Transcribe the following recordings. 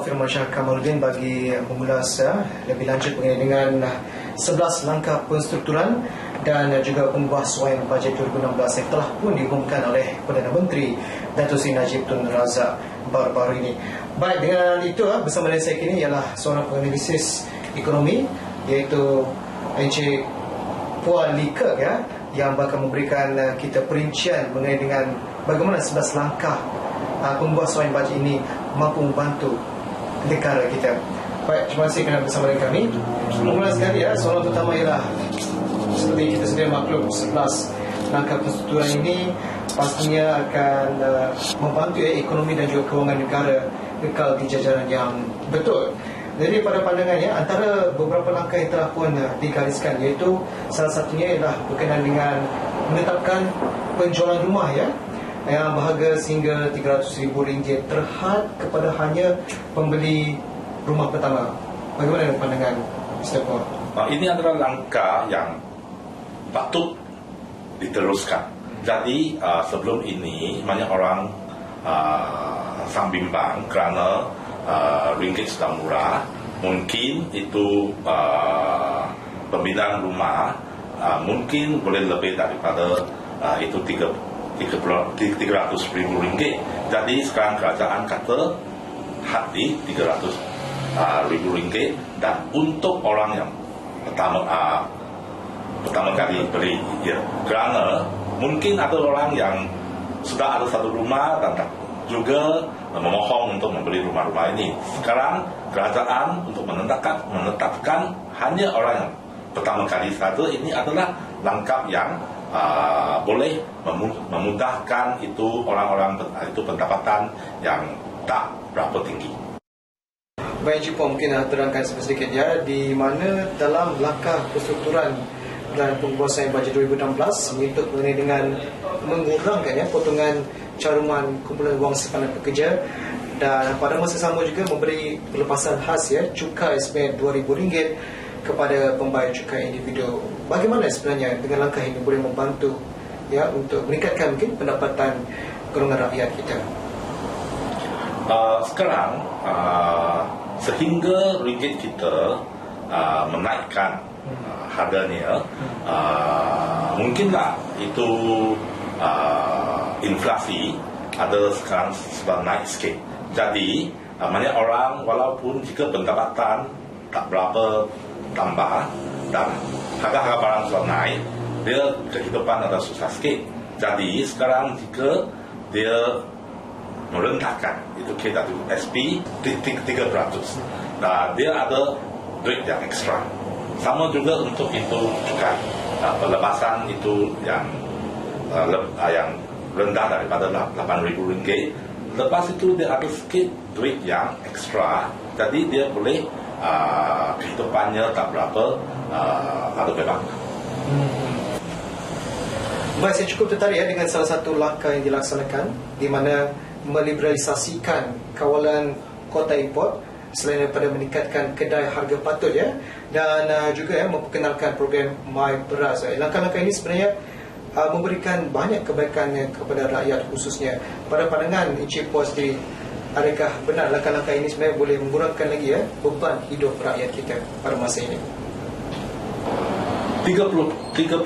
Terima kasih Kamaluddin bagi mengulas lebih lanjut mengenai dengan 11 langkah penstrukturan dan juga pembuahsuaian bajet 2016 yang telah pun diumumkan oleh Perdana Menteri Datuk Seri Najib Tun Razak baru-baru ini. Baik, dengan itu bersama dengan saya kini ialah seorang penganalisis ekonomi iaitu Encik Puan Lee Keuk yang bakal memberikan kita perincian mengenai dengan bagaimana 11 langkah pembuahsuaian bajet ini mampu membantu negara kita. Baik, terima kasih kerana bersama dengan kami. Mula sekali soalan pertama ialah seperti kita sedia maklum 11 langkah penstrukturan ini pastinya akan membantu ekonomi dan juga kewangan negara kekal di jajaran yang betul. Jadi pada pandangannya antara beberapa langkah yang telah pun digariskan iaitu salah satunya ialah berkenaan dengan menetapkan penjualan rumah yang berharga sehingga RM300,000 terhad kepada hanya pembeli rumah pertama. Bagaimana pandangan Mr. Puan? Ini adalah langkah yang patut diteruskan. Jadi sebelum ini banyak orang sang bimbang kerana ringgit sudah murah. Mungkin itu pembinaan rumah mungkin boleh lebih daripada itu RM300,000. Jadi sekarang kerajaan kata had di RM300,000 dan untuk orang yang pertama kali beli kerana mungkin ada orang yang sudah ada satu rumah dan juga memohon untuk membeli rumah-rumah ini. Sekarang kerajaan untuk menetapkan hanya orang yang pertama kali saja. Ini adalah langkah yang boleh memudahkan itu orang-orang itu pendapatan yang tak berapa tinggi. Baik, Encik Puan mungkin terangkan sedikit di mana dalam langkah penstrukturan dan pembuahsuaian bajet 2016 untuk mengenai dengan mengurangkan potongan caruman kumpulan wang simpanan pekerja dan pada masa sama juga memberi pelepasan khas cukai sebanyak RM2,000 kepada pembayar cukai individu. Bagaimana sebenarnya dengan langkah ini boleh membantu untuk meningkatkan mungkin pendapatan golongan rakyat kita? Sekarang sehingga ringgit kita menaikkan harganya, mungkinlah itu inflasi ada sekarang sudah naik sikit. Jadi banyak orang walaupun jika pendapatan tak berapa tambah dan harga-harga barang sudah naik, dia kehidupan ada susah sikit. Jadi sekarang jika dia merendahkan itu KWSP 300 dan dia ada duit yang ekstra. Sama juga untuk itu cukai pelepasan itu yang rendah daripada RM8,000. Lepas itu dia ada sikit duit yang ekstra, jadi dia boleh kehidupannya tak berapa ada beban. Baik, saya cukup tertarik dengan salah satu langkah yang dilaksanakan di mana meliberalisasikan kawalan kota import selain daripada meningkatkan kedai harga patut dan juga memperkenalkan program My Beras. Langkah-langkah ini sebenarnya memberikan banyak kebaikan kepada rakyat khususnya. Pada pandangan Encik Puan sendiri, adakah benar langkah-langkah ini sebenarnya boleh mengurangkan lagi beban hidup rakyat kita pada masa ini? 30%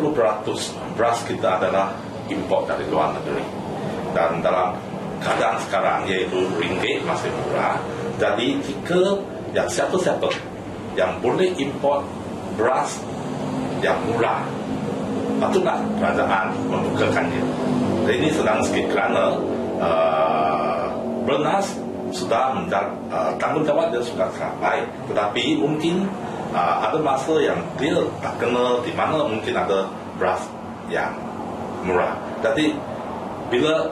beras kita adalah import dari luar negeri dan dalam keadaan sekarang iaitu ringgit masih murah. Jadi jika siapa-siapa yang boleh import beras yang murah, patutlah kerajaan membukakannya. Jadi ini senang sikit kerana Bernas sudah tanggungjawab dia sudah sangat baik, tetapi mungkin ada masa yang dia tak kena di mana mungkin ada beras yang murah. Jadi bila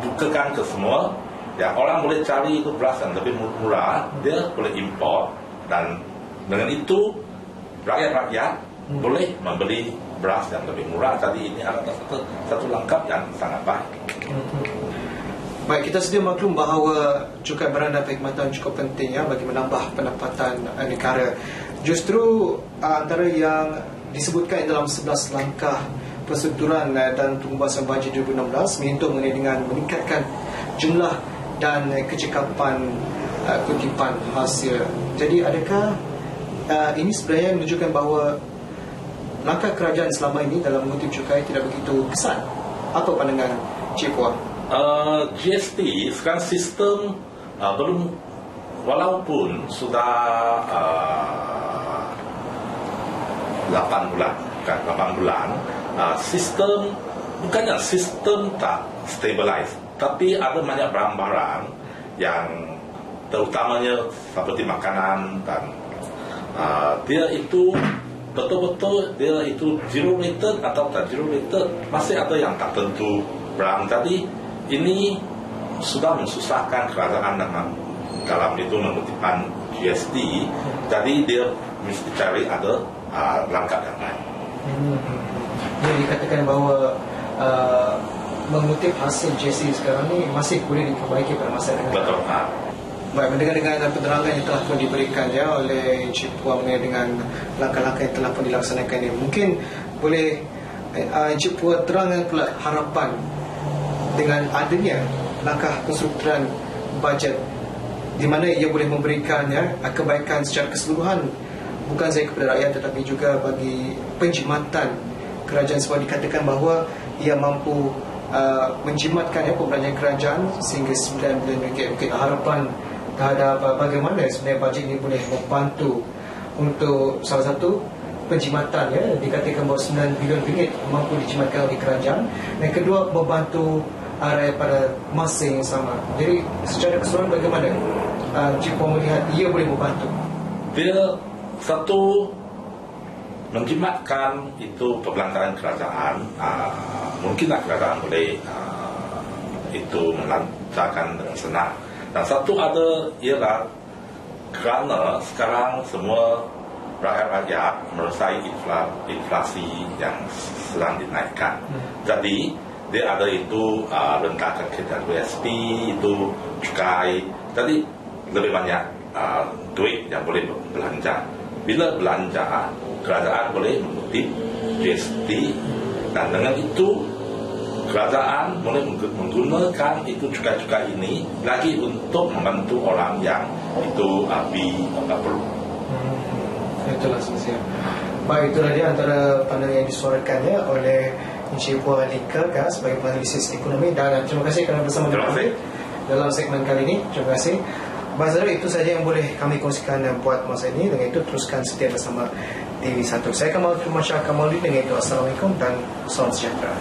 bukakan ke semua, orang boleh cari itu beras yang lebih murah, dia boleh import dan dengan itu rakyat-rakyat boleh membeli beras yang lebih murah. Jadi ini adalah satu langkah yang sangat baik. Baik, kita sedia maklum bahawa cukai barang dan perkhidmatan cukup penting bagi menambah pendapatan negara. Justru antara yang disebutkan dalam 11 langkah penstrukturan dan pembuasan bajet 2016 menyentuh mengenai dengan meningkatkan jumlah dan kecekapan kutipan hasil. Jadi adakah ini sebenarnya menunjukkan bahawa langkah kerajaan selama ini dalam mengutip cukai tidak begitu kesan? Apa pandangan Cik Puan? GST sekarang sistem belum, walaupun sudah 8 bulan, bukan 8 bulan, sistem bukannya sistem tak stabilize, tapi ada banyak barang-barang yang terutamanya seperti makanan dan dia itu betul-betul dia itu zero rated atau tak zero rated, masih ada yang tak tentu barang. Jadi ini sudah mensusahkan kerajaan dalam itu mengutipkan GST. Jadi dia mesti cari ada langkah yang lain. Jadi dikatakan bahawa mengutip hasil GST sekarang ni masih boleh diperbaiki pada masa yang akan datang. Betul. Baik, mendengar dengan penerangan yang telah pun diberikan oleh Encik Puan dengan langkah-langkah yang telah pun dilaksanakan ini, mungkin boleh Encik Puan terangkan pula harapan dengan adanya langkah penstrukturan bajet di mana ia boleh memberikan kebaikan secara keseluruhan, bukan sahaja kepada rakyat tetapi juga bagi penjimatan kerajaan, sebab dikatakan bahawa ia mampu menjimatkan pembelanjaan kerajaan sehingga 9 bilion ringgit. Mungkin harapan terhadap bagaimana sebenarnya bajet ini boleh membantu untuk salah satu penjimatan, dikatakan bahawa 9 bilion ringgit mampu dijimatkan oleh kerajaan, dan kedua membantu area pada masa yang sama. Jadi secara keseluruhan bagaimana Encik Puan melihat ia boleh membantu? Dia satu menjimatkan itu perbelanjaan kerajaan, mungkinlah kerajaan boleh itu melancarkan dengan senang. Dan satu ada ialah kerana sekarang semua rakyat-rakyat merasai inflasi yang sedang dinaikkan. Jadi dia ada itu rentakan KWSP, itu cukai. Jadi lebih banyak duit yang boleh belanja. Bila belanja, kerajaan boleh mengutip GST, dan dengan itu kerajaan boleh menggunakan itu cukai-cukai ini lagi untuk membantu orang yang itu tak perlu. Itulah selesai. Baik, itulah dia antara pandangan yang disuarakan oleh Encik Puan Alika sebagai penganalisis ekonomi, dan terima kasih kerana bersama kami dalam segmen kali ini. Terima kasih. Bazar, itu saja yang boleh kami kongsikan buat masa ini. Dengan itu teruskan setia bersama TV1. Saya Kamal Syah Kamaludin. Dengan itu Assalamualaikum dan salam sejahtera.